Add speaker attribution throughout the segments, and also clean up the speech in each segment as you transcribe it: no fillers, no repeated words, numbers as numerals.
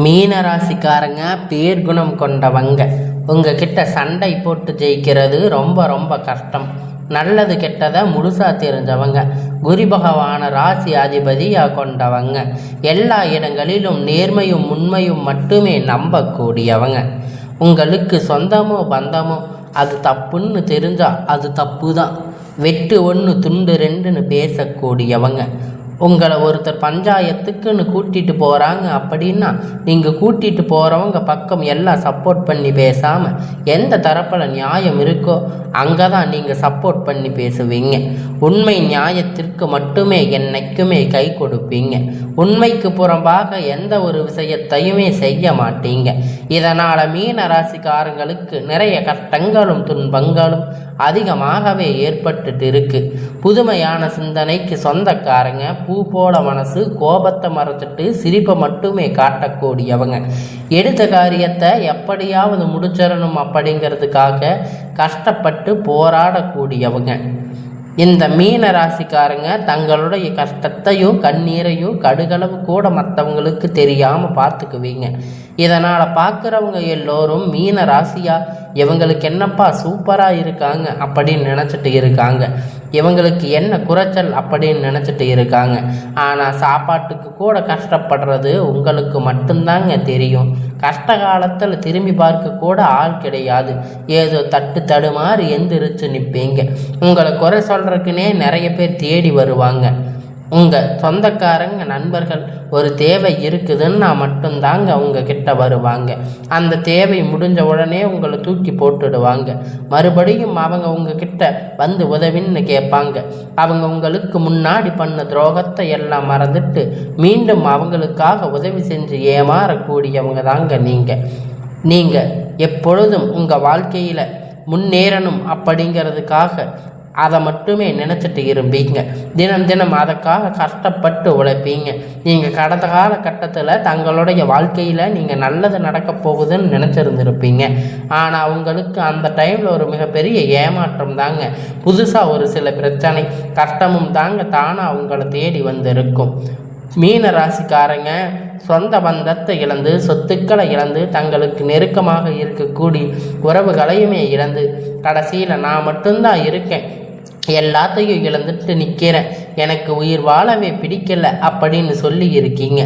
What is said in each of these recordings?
Speaker 1: மீனராசிக்காரங்க பேர்குணம் கொண்டவங்க. உங்ககிட்ட சண்டை போட்டு ஜெயிக்கிறது ரொம்ப ரொம்ப கஷ்டம். நல்லது கெட்டதை முழுசா தெரிஞ்சவங்க. குரு பகவான ராசி அதிபதியாக கொண்டவங்க. எல்லா இடங்களிலும் நேர்மையும் உண்மையும் மட்டுமே நம்பக்கூடியவங்க. உங்களுக்கு சொந்தமோ பந்தமோ அது தப்புன்னு தெரிஞ்சா அது தப்பு தான். வெட்டு ஒன்று துண்டு ரெண்டுன்னு பேசக்கூடியவங்க. உங்களை ஒருத்தர் பஞ்சாயத்துக்குன்னு கூட்டிகிட்டு போகிறாங்க அப்படின்னா நீங்கள் கூட்டிகிட்டு போகிறவங்க பக்கம் எல்லாம் சப்போர்ட் பண்ணி பேசாமல் எந்த தரப்பில் நியாயம் இருக்கோ அங்கே தான் நீங்கள் சப்போர்ட் பண்ணி பேசுவீங்க. உண்மை நியாயத்திற்கு மட்டுமே என்னைக்குமே கை கொடுப்பீங்க. உண்மைக்கு புறம்பாக எந்த ஒரு விஷயத்தையுமே செய்ய மாட்டீங்க. இதனால் மீன ராசிக்காரங்களுக்கு நிறைய கஷ்டங்களும் துன்பங்களும் அதிகமாகவே ஏற்பட்டுட்டு இருக்கு. புதுமையான சிந்தனைக்கு சொந்தக்காரங்க. பூ போல மனசு, கோபத்தை மறைச்சிட்டு சிரிப்பை மட்டுமே காட்டக்கூடியவங்க. எடுத்த காரியத்தை எப்படியாவது முடிச்சிடணும் அப்படிங்கிறதுக்காக கஷ்டப்பட்டு போராடக்கூடியவங்க. இந்த மீன ராசிக்காரங்க தங்களுடைய கஷ்டத்தையும் கண்ணீரையும் கடுகளவு கூட மற்றவங்களுக்கு தெரியாமல் பார்த்துக்குவீங்க. இதனால் பார்க்குறவங்க எல்லோரும் மீன ராசியா இவங்களுக்கு என்னப்பா சூப்பராக இருக்காங்க அப்படின்னு நினச்சிட்டு இருக்காங்க. இவங்களுக்கு என்ன குறைச்சல் அப்படின்னு நினச்சிட்டு இருக்காங்க. ஆனால் சாப்பாட்டுக்கு கூட கஷ்டப்படுறது உங்களுக்கு மட்டும்தாங்க தெரியும். கஷ்ட காலத்தில் திரும்பி பார்க்க கூட ஆள் கிடையாது. ஏதோ தடுமாறி எந்திரிச்சு நிற்பீங்க. உங்களை குறை சொல்கிறதுக்குனே நிறைய பேர் தேடி வருவாங்க. உங்கள் சொந்தக்காரங்க நண்பர்கள் ஒரு தேவை இருக்குதுன்னா மட்டும்தாங்க உங்ககிட்ட வருவாங்க. அந்த தேவை முடிஞ்ச உடனே உங்களை தூக்கி போட்டுடுவாங்க. மறுபடியும் அவங்க உங்ககிட்ட வந்து உதவின்னு கேட்பாங்க. அவங்க உங்களுக்கு முன்னாடி பண்ண துரோகத்தை எல்லாம் மறந்துட்டு மீண்டும் அவங்களுக்காக உதவி செஞ்சு ஏமாறக்கூடியவங்க தாங்க நீங்கள் எப்பொழுதும் உங்கள் வாழ்க்கையில் முன்னேறணும் அப்படிங்கிறதுக்காக அதை மட்டுமே நினச்சிட்டு இருப்பீங்க. தினம் தினம் அதுக்காக கஷ்டப்பட்டு உழைப்பீங்க. நீங்கள் கடந்த காலகட்டத்தில் தங்களுடைய வாழ்க்கையில் நீங்கள் நல்லது நடக்க போகுதுன்னு நினச்சிருந்துருப்பீங்க. ஆனால் உங்களுக்கு அந்த டைமில் ஒரு மிகப்பெரிய ஏமாற்றம் தாங்க. புதுசாக ஒரு சில பிரச்சனை கஷ்டமும் தாங்க தானாக உங்களை தேடி வந்திருக்கும். மீன ராசிக்காரங்க சொந்த பந்தத்தை இழந்து, சொத்துக்களை இழந்து, தங்களுக்கு நெருக்கமாக இருக்கக்கூடிய உறவுகளையுமே இழந்து கடைசியில் நான் மட்டும்தான் இருக்கேன், எல்லாத்தையும் இழந்துட்டு நிற்கிறேன், எனக்கு உயிர் வாழவே பிடிக்கல அப்படின்னு சொல்லி இருக்கீங்க.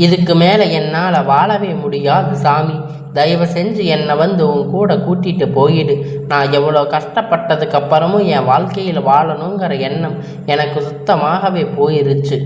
Speaker 1: இதுக்கு மேலே என்னால் வாழவே முடியாது சாமி, தயவு செஞ்சு என்னை வந்து உன் கூட கூட்டிகிட்டு போயிடு. நான் எவ்வளோ கஷ்டப்பட்டதுக்கு அப்புறமும் என் வாழ்க்கையில் வாழணுங்கிற எண்ணம் எனக்கு சுத்தமாகவே போயிருச்சு.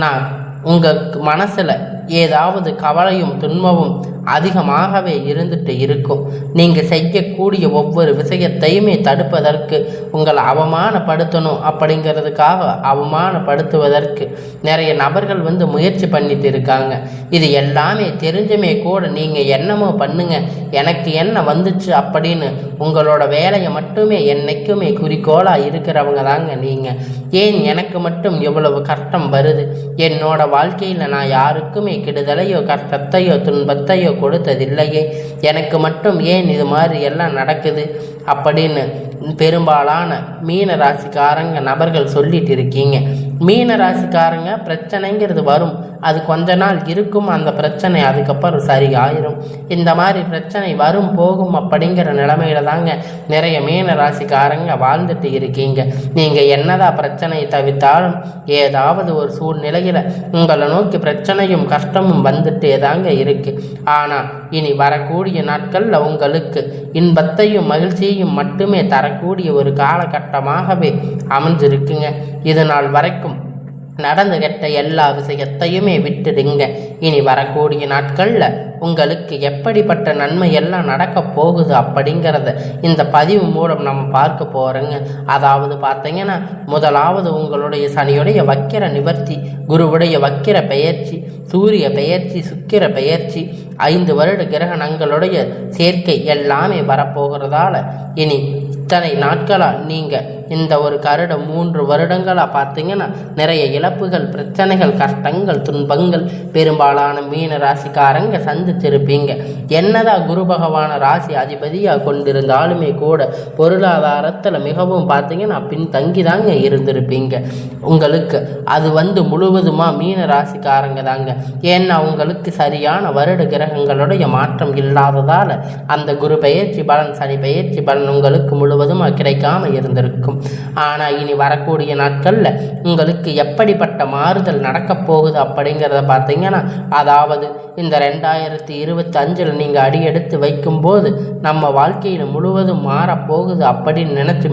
Speaker 1: நான் உங்கள் மனசில் ஏதாவது கவலையும் துன்பமும் அதிகமாகவே இருந்துட்டு இருக்கும். நீங்கள் செய்யக்கூடிய ஒவ்வொரு விஷயத்தையுமே தடுப்பதற்கு, உங்களை அவமானப்படுத்தணும் அப்படிங்கிறதுக்காக அவமானப்படுத்துவதற்கு நிறைய நபர்கள் வந்து முயற்சி பண்ணிட்டு இருக்காங்க. இது எல்லாமே தெரிஞ்சுமே கூட நீங்கள் என்னமோ பண்ணுங்க, எனக்கு என்ன வந்துச்சு அப்படின்னு உங்களோட வேலையை மட்டுமே என்னைக்குமே குறிக்கோளாக இருக்கிறவங்க தாங்க நீங்கள். ஏன் எனக்கு மட்டும் எவ்வளவு கஷ்டம் வருது? என்னோட வாழ்க்கையில் நான் யாருக்குமே கெடுதலையோ கஷ்டத்தையோ துன்பத்தையோ கொடுத்ததில்லையே, எனக்கு மட்டும் ஏன் இது மாதிரி எல்லாம் நடக்குது அப்படின்னு பெரும்பாலான மீன ராசிக்காரங்க நபர்கள் சொல்லிட்டு இருக்கீங்க. மீன ராசிக்காரங்க பிரச்சனைங்கிறது வரும், அது கொஞ்ச நாள் இருக்கும். அந்த பிரச்சனை அதுக்கப்புறம் சரி ஆயிரும். இந்த மாதிரி பிரச்சனை வரும் போகும் அப்படிங்கிற நிலைமையில தாங்க நிறைய மீன ராசிக்காரங்க வாழ்ந்துட்டு இருக்கீங்க. நீங்கள் என்னதான் பிரச்சனையை தவிர்த்தாலும் ஏதாவது ஒரு சூழ்நிலையில் உங்களை நோக்கி பிரச்சனையும் கஷ்டமும் வந்துட்டே தாங்க இருக்கு. ஆனால் இனி வரக்கூடிய நாட்களில் உங்களுக்கு இன்பத்தையும் மகிழ்ச்சியையும் மட்டுமே தரக்கூடிய ஒரு காலகட்டமாகவே அமைஞ்சிருக்குங்க. இது நாள் வரைக்கும் நடந்து கெட்ட எல்லா விஷயத்தையுமே விட்டுடுங்க. இனி வரக்கூடிய நாட்களில் உங்களுக்கு எப்படிப்பட்ட நன்மை எல்லாம் நடக்க போகுது அப்படிங்கிறத இந்த பதிவு மூலம் நம்ம பார்க்க போகிறோங்க. அதாவது பார்த்தீங்கன்னா, முதலாவது உங்களுடைய சனியுடைய வக்கிர நிவர்த்தி, குருவுடைய வக்கிர பெயர்ச்சி, சூரிய பெயர்ச்சி, சுக்கிர பெயர்ச்சி, 5 வருட கிரகணங்களுடைய சேர்க்கை எல்லாமே வரப்போகிறதால இனி இத்தனை நாட்களாக நீங்கள் இந்த ஒரு கருடம் 3 வருடங்களாக பார்த்தீங்கன்னா நிறைய இழப்புகள், பிரச்சனைகள், கஷ்டங்கள், துன்பங்கள் பெரும்பாலான மீன ராசிக்காரங்க சந்திச்சிருப்பீங்க. என்னதான் குரு பகவான ராசி அதிபதியாக கொண்டிருந்தாலுமே கூட பொருளாதாரத்தில் மிகவும் பார்த்தீங்கன்னா பின்தங்கி தாங்க இருந்திருப்பீங்க. உங்களுக்கு அது முழுவதுமாக மீன ராசிக்காரங்க தாங்க. ஏன்னா உங்களுக்கு சரியான வருட கிரகங்களுடைய மாற்றம் இல்லாததால் அந்த குரு பெயர்ச்சி பலன், சனி பெயர்ச்சி பலன் உங்களுக்கு முழுவதுமாக கிடைக்காம இருந்திருக்கும். ஆனால் இனி வரக்கூடிய நாட்களில் உங்களுக்கு எப்படிப்பட்ட மாறுதல் நடக்கப் போகுது அப்படிங்கிறத பார்த்தீங்கன்னா, அதாவது இந்த 2025 நீங்கள் அடியெடுத்து வைக்கும்போது நம்ம வாழ்க்கையில் முழுவதும் மாறப்போகுது அப்படின்னு நினச்சி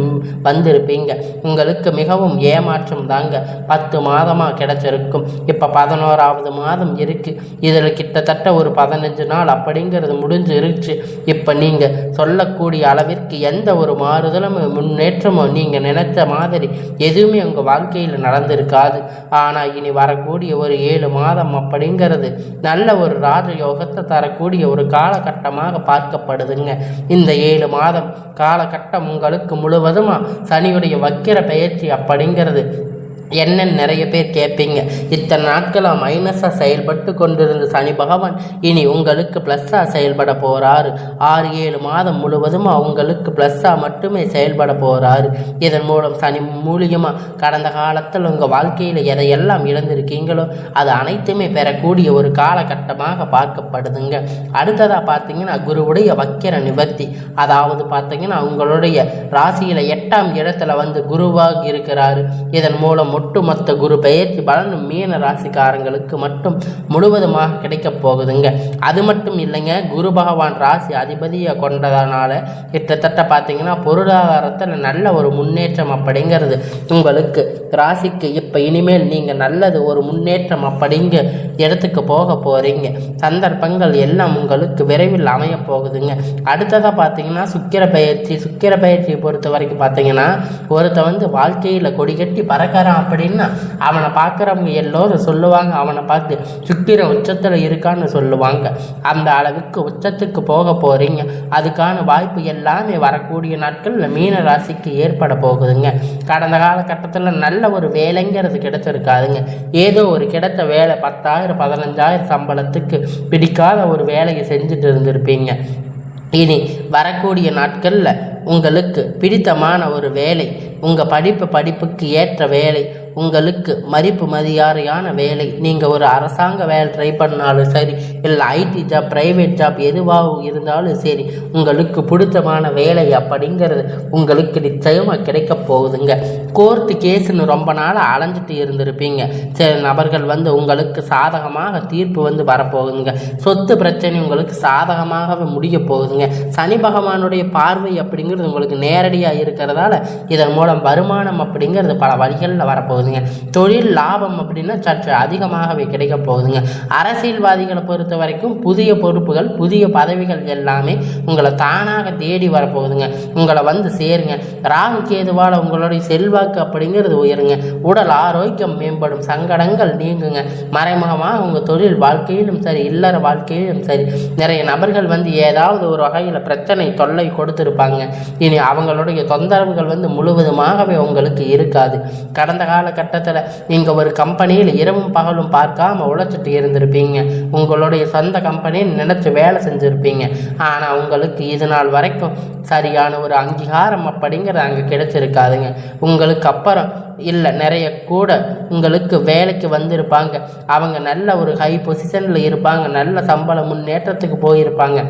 Speaker 1: வந்திருப்பீங்க. உங்களுக்கு மிகவும் ஏமாற்றம் தாங்க 10 மாதமாக கிடைச்சிருக்கும். இப்போ 11வது மாதம் இருக்குது. இதில் கிட்டத்தட்ட ஒரு 15 நாள் அப்படிங்கிறது முடிஞ்சு இருந்துச்சு. இப்போ நீங்கள் சொல்லக்கூடிய அளவிற்கு எந்த ஒரு மாறுதலும் முன்னேற்றமோ நீங்கள் நினைத்த மாதிரி எதுவுமே உங்கள் வாழ்க்கையில் நடந்திருக்காது. ஆனால் இனி வரக்கூடிய ஒரு 7 மாதம் அப்படிங்கிறது நல்ல ஒரு ராஜயோகத்தை தரக்கூடிய ஒரு காலகட்டமாக பார்க்கப்படுதுங்க. இந்த 7 மாதம் காலகட்டம் உங்களுக்கு முழுவதுமாக சனியுடைய வக்கிர பெயர்ச்சி அப்படிங்கிறது என்னன்னு நிறைய பேர் கேட்பீங்க. இத்தனை நாட்களாக மைனஸாக செயல்பட்டு கொண்டிருந்த சனி பகவான் இனி உங்களுக்கு ப்ளஸ்ஸாக செயல்பட போகிறாரு. 6-7 மாதம் முழுவதும் உங்களுக்கு ப்ளஸ்ஸாக மட்டுமே செயல்பட போகிறாரு. இதன் மூலம் சனி மூலியமாக கடந்த காலத்தில் உங்கள் வாழ்க்கையில் எதையெல்லாம் இழந்திருக்கீங்களோ அது அனைத்துமே பெறக்கூடிய ஒரு காலகட்டமாக பார்க்கப்படுதுங்க. அடுத்ததாக பார்த்தீங்கன்னா குருவுடைய வக்கிர நிவர்த்தி, அதாவது பார்த்தீங்கன்னா உங்களுடைய ராசியில் 8ஆம் இடத்துல குருவாக இருக்கிறாரு. இதன் மூலம் ஒட்டுமொத்த குரு பெயர்ச்சி பலன் மீன ராசிக்காரங்களுக்கு மட்டும் முழுவதுமாக கிடைக்க போகுதுங்க. அது மட்டும் இல்லைங்க, குரு பகவான் ராசி அதிபதியை கொண்டதனால கிட்டத்தட்ட பார்த்தீங்கன்னா பொருளாதாரத்தில் நல்ல ஒரு முன்னேற்றம் அப்படிங்கிறது உங்களுக்கு ராசிக்கு இப்போ இனிமேல் நீங்கள் நல்லது ஒரு முன்னேற்றம் அப்படிங்க இடத்துக்கு போக போகிறீங்க. சந்தர்ப்பங்கள் எல்லாம் உங்களுக்கு விரைவில் அமைய போகுதுங்க. அடுத்ததாக பார்த்தீங்கன்னா சுக்கிர பயிற்சியை பொறுத்த வரைக்கும் பார்த்தீங்கன்னா ஒருத்த வாழ்க்கையில் கொடி கட்டி பறக்கிறான் அப்படின்னா அவனை பார்க்குறவங்க எல்லோரும் சொல்லுவாங்க, அவனை பார்த்து சுக்கிரன் உச்சத்தில் இருக்கான்னு சொல்லுவாங்க. அந்த அளவுக்கு உச்சத்துக்கு போக போகிறீங்க. அதுக்கான வாய்ப்பு எல்லாமே வரக்கூடிய நாட்களில் மீன ராசிக்கு ஏற்பட போகுதுங்க. கடந்த காலகட்டத்தில் நல்ல ஒரு வேலைங்கிறது கிடைச்சிருக்காதுங்க. ஏதோ ஒரு கிடைத்த வேலை 10,000 15,000 சம்பளத்துக்கு பிடிக்காத ஒரு வேலையை செஞ்சுட்டு இருந்திருப்பீங்க. இனி வரக்கூடிய நாட்களில் உங்களுக்கு பிடித்தமான ஒரு வேலை, உங்கள் படிப்புக்கு ஏற்ற வேலை, உங்களுக்கு மதிப்பு மரியாதையான வேலை, நீங்கள் ஒரு அரசாங்க வேலை ட்ரை பண்ணாலும் சரி, இல்லை ஐடி ஜாப், ப்ரைவேட் ஜாப் எதுவாக இருந்தாலும் சரி, உங்களுக்கு பிடித்தமான வேலை அப்படிங்கிறது உங்களுக்கு நிச்சயமாக கிடைக்க போகுதுங்க. கோர்ட்டு கேஸுன்னு ரொம்ப நாளாக அலைஞ்சிட்டு இருந்திருப்பீங்க. சில நபர்கள் உங்களுக்கு சாதகமாக தீர்ப்பு வரப்போகுதுங்க. சொத்து பிரச்சனை உங்களுக்கு சாதகமாகவே முடிய போகுதுங்க. சனி பகவானுடைய பார்வை அப்படிங்கிறது உங்களுக்கு நேரடியாக இருக்கிறதால இதன் மூலம் வருமானம் அப்படிங்கிறது பல வழிகளில் வரப்போகுது. தொழில் லாபம் அப்படின்னா சற்று அதிகமாகவே கிடைக்க போகுதுங்க. அரசியல்வாதிகளை பொறுத்த வரைக்கும் புதிய பொறுப்புகள், புதிய பதவிகள் எல்லாமே உங்களை தானாக தேடி வரப்போகுதுங்க. உங்களை சேருங்க. ராகு கேதுவால் உங்களுடைய செல்வாக்கு அப்படிங்கிறது உயருங்க. உடல் ஆரோக்கியம் மேம்படும், சங்கடங்கள் நீங்குங்க. மறைமுகமாக உங்கள் தொழில் வாழ்க்கையிலும் சரி, இல்லற வாழ்க்கையிலும் சரி, நிறைய நபர்கள் ஏதாவது ஒரு வகையில் பிரச்சனை தொல்லை கொடுத்துருப்பாங்க. இனி அவங்களுடைய தொந்தரவுகள் முழுவதுமாகவே உங்களுக்கு இருக்காது. கடந்த காலகட்டத்தில் நீங்கள் ஒரு கம்பெனியில் இரவும் பகலும் பார்க்காம உழைச்சிட்டு இருந்திருப்பீங்க. உங்களுடைய சொந்த கம்பெனின்னு நினைச்சு வேலை செஞ்சுருப்பீங்க. ஆனால் உங்களுக்கு இது நாள் வரைக்கும் சரியான ஒரு அங்கீகாரம் அப்படிங்கிறது அங்கே கிடைச்சிருக்காதுங்க. உங்களுக்கு அப்புறம் இல்லை நிறைய கூட உங்களுக்கு வேலைக்கு வந்திருப்பாங்க. அவங்க நல்ல ஒரு ஹை பொசிஷனில் இருப்பாங்க, நல்ல சம்பள முன்னேற்றத்துக்கு போயிருப்பாங்க.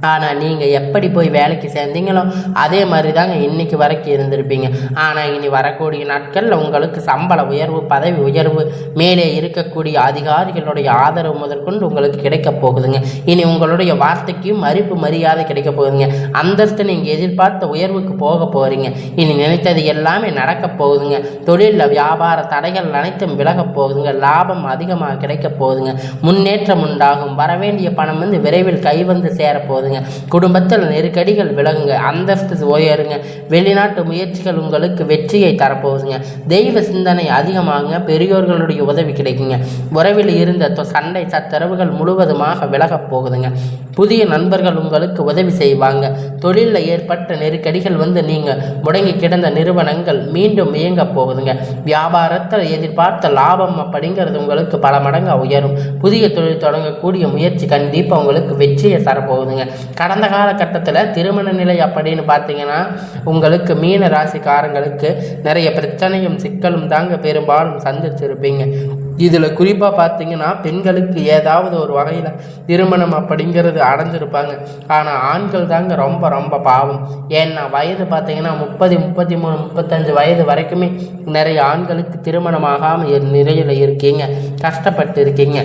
Speaker 1: ஆனால் நீங்கள் எப்படி போய் வேலைக்கு சேர்ந்தீங்களோ அதே மாதிரி தாங்க இன்றைக்கி வரைக்கும் இருந்திருப்பீங்க. ஆனால் இனி வரக்கூடிய நாட்களில் உங்களுக்கு சம்பள உயர்வு, பதவி உயர்வு, மேலே இருக்கக்கூடிய அதிகாரிகளுடைய ஆதரவு முதற்கொண்டு உங்களுக்கு கிடைக்க போகுதுங்க. இனி உங்களுடைய வார்த்தைக்கும் மதிப்பு மரியாதை கிடைக்க போகுதுங்க. அந்தஸ்து நீங்கள் எதிர்பார்த்த உயர்வுக்கு போக போகிறீங்க. இனி நினைத்தது எல்லாமே நடக்க போகுதுங்க. தொழிலில் வியாபார தடைகள் அனைத்தும் விலகப் போகுதுங்க. லாபம் அதிகமாக கிடைக்க போகுதுங்க. முன்னேற்றம் உண்டாகும். வரவேண்டிய பணம் விரைவில் கை சேரப்போகுதுங்க. போகுதுங்க. குடும்பத்தில் நெருக்கடிகள் விலகுங்க, அந்தஸ்து உயருங்க. வெளிநாட்டு முயற்சிகள் உங்களுக்கு வெற்றியை தரப்போகுதுங்க. தெய்வ சிந்தனை அதிகமாகுங்க, பெரியோர்களுடைய உதவி கிடைக்குங்க. உறவில் இருந்த சண்டை சச்சரவுகள் முழுவதுமாக விலகப் போகுதுங்க. புதிய நண்பர்கள் உங்களுக்கு உதவி செய்வாங்க. தொழிலில் ஏற்பட்ட நெருக்கடிகள் நீங்கள் முடங்கி கிடந்த நிறுவனங்கள் மீண்டும் இயங்க போகுதுங்க. வியாபாரத்தில் எதிர்பார்த்த லாபம் அப்படிங்கிறது உங்களுக்கு பல மடங்கு உயரும். புதிய தொழில் தொடங்கக்கூடிய முயற்சி கண்டிப்பாக உங்களுக்கு வெற்றியை தரப்போகுதுங்க. கடந்த காலகட்டத்தில் திருமண நிலை அப்படின்னு பார்த்தீங்கன்னா உங்களுக்கு மீன ராசிக்காரங்களுக்கு நிறைய பிரச்சனையும் சிக்கலும் தாங்க பெரும்பாலும் சந்திச்சிருப்பீங்க. இதில் குறிப்பாக பார்த்தீங்கன்னா பெண்களுக்கு ஏதாவது ஒரு வகையில் திருமணம் அப்படிங்கிறது அடைஞ்சிருப்பாங்க. ஆனால் ஆண்கள் தாங்க ரொம்ப ரொம்ப பாவம். ஏன்னா வயது பார்த்தீங்கன்னா 30, 33, 35 வயது வரைக்குமே நிறைய ஆண்களுக்கு திருமணமாகாமல் நிலையில் இருக்கீங்க, கஷ்டப்பட்டு இருக்கீங்க.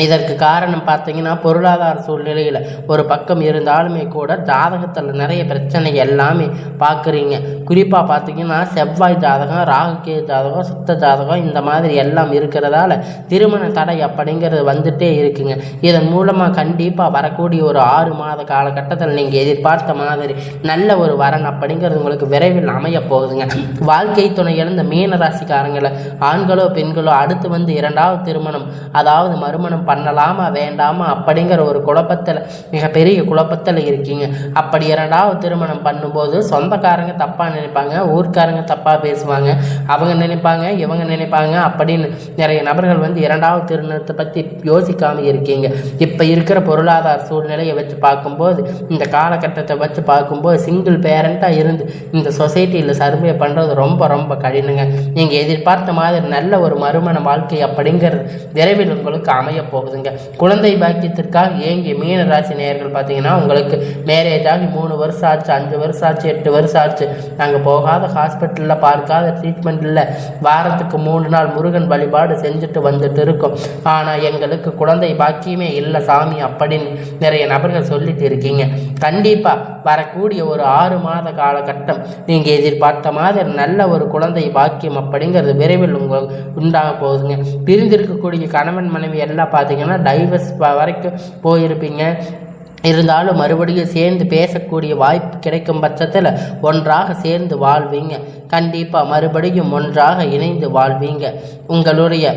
Speaker 1: இதற்கு காரணம் பார்த்தீங்கன்னா பொருளாதார சூழ்நிலையில் ஒரு பக்கம் இருந்தாலுமே கூட ஜாதகத்தில் நிறைய பிரச்சனை எல்லாமே பார்க்குறீங்க. குறிப்பாக பார்த்தீங்கன்னா செவ்வாய் ஜாதகம், ராகுகே ஜாதகம், சுத்த ஜாதகம் இந்த மாதிரி எல்லாம் இருக்கிறதால திருமண தடை அப்படிங்கிறது வந்துட்டே இருக்குங்க. இதன் மூலமாக கண்டிப்பாக வரக்கூடிய ஒரு 6 மாத காலகட்டத்தில் நீங்கள் எதிர்பார்த்த மாதிரி நல்ல ஒரு வரன் அப்படிங்கிறது உங்களுக்கு விரைவில் அமைய போகுதுங்க. வாழ்க்கை துணை இழந்த மீன ராசிக்காரங்களை ஆண்களோ பெண்களோ அடுத்து 2வது திருமணம் அதாவது மறுமணம் பண்ணலாமா வேண்டாமா அப்படிங்கிற ஒரு குழப்பத்தில், மிகப்பெரிய குழப்பத்தில் இருக்கீங்க. அப்படி 2வது திருமணம் பண்ணும்போது சொந்தக்காரங்க தப்பாக நினைப்பாங்க, ஊர்க்காரங்க தப்பாக பேசுவாங்க, அவங்க நினைப்பாங்க இவங்க நினைப்பாங்க அப்படின்னு நிறைய நபர்கள் 2வது திருமணத்தை பற்றி யோசிக்காமல் இருக்கீங்க. இப்போ இருக்கிற பொருளாதார சூழ்நிலையை வச்சு பார்க்கும்போது, இந்த காலகட்டத்தை வச்சு பார்க்கும்போது சிங்கிள் பேரண்ட்டாக இருந்து இந்த சொசைட்டியில் சர்வே பண்ணுறது ரொம்ப ரொம்ப கடினங்க. நீங்கள் எதிர்பார்த்த மாதிரி நல்ல ஒரு மறுமண வாழ்க்கை அப்படிங்கிறது விரைவில் உங்களுக்கு அமைய போகுதுங்க. குழந்தை பாக்கியத்திற்காக ஏங்கிய மீன ராசி நேயர்கள் பார்த்தீங்கன்னா உங்களுக்கு மேரேஜ் ஆகி 3 வருஷம் ஆச்சு, 5 வருஷம் ஆச்சு, 8 வருஷம் ஆச்சு, நாங்கள் போகாத ஹாஸ்பிட்டலில் பார்க்காத ட்ரீட்மெண்ட் இல்லை, வாரத்துக்கு 3 நாள் முருகன் வழிபாடு செஞ்சுட்டு வந்துட்டு இருக்கோம், ஆனால் எங்களுக்கு குழந்தை பாக்கியமே இல்லை சாமி அப்படின்னு நிறைய நபர்கள் சொல்லிட்டு இருக்கீங்க. கண்டிப்பாக வரக்கூடிய ஒரு 6 மாத காலகட்டம் நீங்கள் எதிர்பார்த்த மாதிரி நல்ல ஒரு குழந்தை பாக்கியம் அப்படிங்கிறது விரைவில் உங்களுக்கு உண்டாக போகுதுங்க. பிரிந்திருக்கக்கூடிய கணவன் மனைவி எல்லாம் பார்த்தீங்கன்னா டைவர்ஸ் வரைக்கும் போயிருப்பீங்க. இருந்தாலும் மறுபடியும் சேர்ந்து பேசக்கூடிய வாய்ப்பு கிடைக்கும் பட்சத்தில் ஒன்றாக சேர்ந்து வாழ்வீங்க. கண்டிப்பாக மறுபடியும் ஒன்றாக இணைந்து வாழ்வீங்க. உங்களுடைய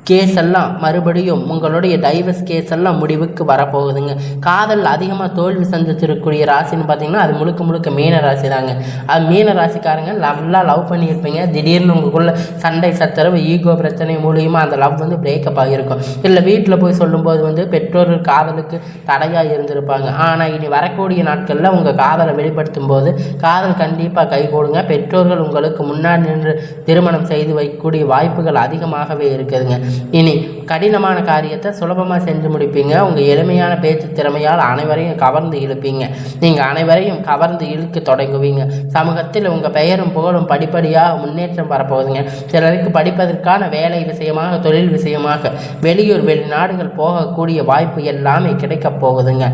Speaker 1: கேஸ் எல்லாம் மறுபடியும் உங்களுடைய டைவர்ஸ் கேஸ் எல்லாம் முடிவுக்கு வரப்போகுதுங்க. காதல் அதிகமாக தோல்வி சந்திச்சிருக்கக்கூடிய ராசின்னு பார்த்தீங்கன்னா அது முழுக்க முழுக்க மீன ராசி தாங்க. அது மீன ராசிக்காரங்க நல்லா லவ் பண்ணியிருப்பீங்க. திடீர்னு உங்களுக்குள்ள சண்டை சச்சரவு ஈகோ பிரச்சனை மூலியமாக அந்த லவ் பிரேக்கப் ஆகியிருக்கும். இல்லை வீட்டில் போய் சொல்லும்போது பெற்றோர்கள் காதலுக்கு தடையாக இருந்திருப்பாங்க. ஆனால் இனி வரக்கூடிய நாட்களில் உங்கள் காதலை வெளிப்படுத்தும் போது காதல் கண்டிப்பாக கைகூடுங்க. பெற்றோர்கள் உங்களுக்கு முன்னாடி நின்று திருமணம் செய்து வைக்கக்கூடிய வாய்ப்புகள் அதிகமாகவே இருக்குதுங்க. இனி கடினமான காரியத்தை சுலபமாக செஞ்சு முடிப்பீங்க. உங்கள் எளிமையான பேச்சு திறமையால் அனைவரையும் கவர்ந்து இழுப்பீங்க. நீங்கள் அனைவரையும் கவர்ந்து இழுக்க தொடங்குவீங்க. சமூகத்தில் உங்கள் பெயரும் புகழும் படிப்படியாக முன்னேற்றம் வரப்போகுதுங்க. சிலருக்கு படிப்பதற்கான வேலை விஷயமாக, தொழில் விஷயமாக வெளியூர் வெளிநாடுகள் போகக்கூடிய வாய்ப்பு எல்லாமே கிடைக்கப் போகுதுங்க.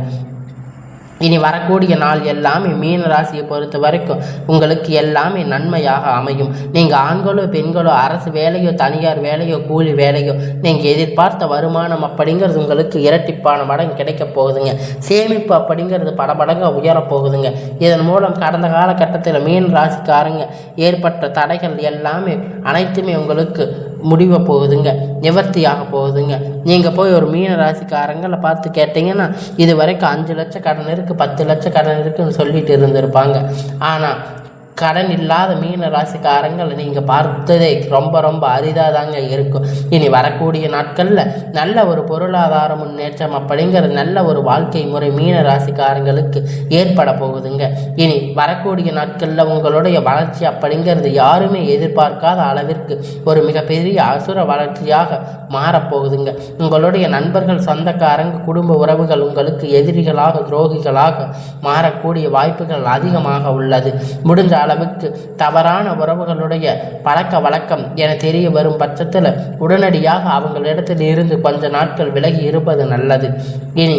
Speaker 1: இனி வரக்கூடிய நாள் எல்லாமே மீன ராசியை பொறுத்த வரைக்கும் உங்களுக்கு எல்லாமே நன்மையாக அமையும். நீங்கள் ஆண்களோ பெண்களோ அரசு வேலையோ தனியார் வேலையோ கூலி வேலையோ நீங்கள் எதிர்பார்த்த வருமானம் அப்படிங்கிறது உங்களுக்கு இரட்டிப்பான மடங்கு கிடைக்க போகுதுங்க. சேமிப்பு அப்படிங்கிறது பல மடங்கு உயரப்போகுதுங்க. இதன் மூலம் கடந்த காலகட்டத்தில் மீன ராசிக்காரங்க ஏற்பட்ட தடைகள் எல்லாமே அனைத்துமே உங்களுக்கு முடிவ போகுதுங்க, நிவர்த்தியாக போகுதுங்க. நீங்கள் போய் ஒரு மீன ராசிக்காரங்களை பார்த்து கேட்டிங்கன்னா இது வரைக்கும் 5 லட்சம் கடன் இருக்குது, 10 லட்சம் கடன் இருக்குன்னு சொல்லிட்டு இருந்திருப்பாங்க. ஆனால் கடன் இல்லாத மீன ராசிக்காரங்களை நீங்கள் பார்த்ததே ரொம்ப ரொம்ப அரிதாக தாங்க இருக்கும். இனி வரக்கூடிய நாட்களில் நல்ல ஒரு பொருளாதார முன்னேற்றம் அப்படிங்கிறது நல்ல ஒரு வாழ்க்கை முறை மீன ராசிக்காரங்களுக்கு ஏற்பட போகுதுங்க. இனி வரக்கூடிய நாட்களில் உங்களுடைய வளர்ச்சி அப்படிங்கிறது யாருமே எதிர்பார்க்காத அளவிற்கு ஒரு மிகப்பெரிய அசுர வளர்ச்சியாக மாறப்போகுதுங்க. உங்களுடைய நண்பர்கள், சொந்தக்காரங்க, குடும்ப உறவுகள் உங்களுக்கு எதிரிகளாக, துரோகிகளாக மாறக்கூடிய வாய்ப்புகள் அதிகமாக உள்ளது. முடிஞ்ச அளவுக்கு தவறான உறவுகளுடைய பழக்க வழக்கம் என தெரிய வரும் பட்சத்தில் உடனடியாக அவங்களிடத்தில் இருந்து கொஞ்ச நாட்கள் விலகி இருப்பது நல்லது. இனி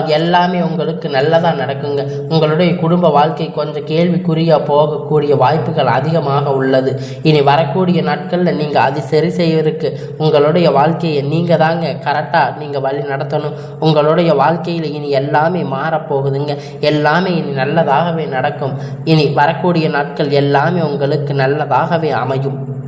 Speaker 1: எல்லாமே உங்களுக்கு நல்லதாக நடக்குங்க. உங்களுடைய குடும்ப வாழ்க்கை கொஞ்சம் கேள்விக்குறியாக போகக்கூடிய வாய்ப்புகள் அதிகமாக உள்ளது. இனி வரக்கூடிய நாட்களில் நீங்கள் அது சரி செய்வதற்கு உங்களுடைய வாழ்க்கையை நீங்கள் தாங்க கரெக்டாக நீங்கள் வழி நடத்தணும். உங்களுடைய வாழ்க்கையில் இனி எல்லாமே மாறப்போகுதுங்க. எல்லாமே இனி நல்லதாகவே நடக்கும். இனி வரக்கூடிய நாட்கள் எல்லாமே உங்களுக்கு நல்லதாகவே அமையும்.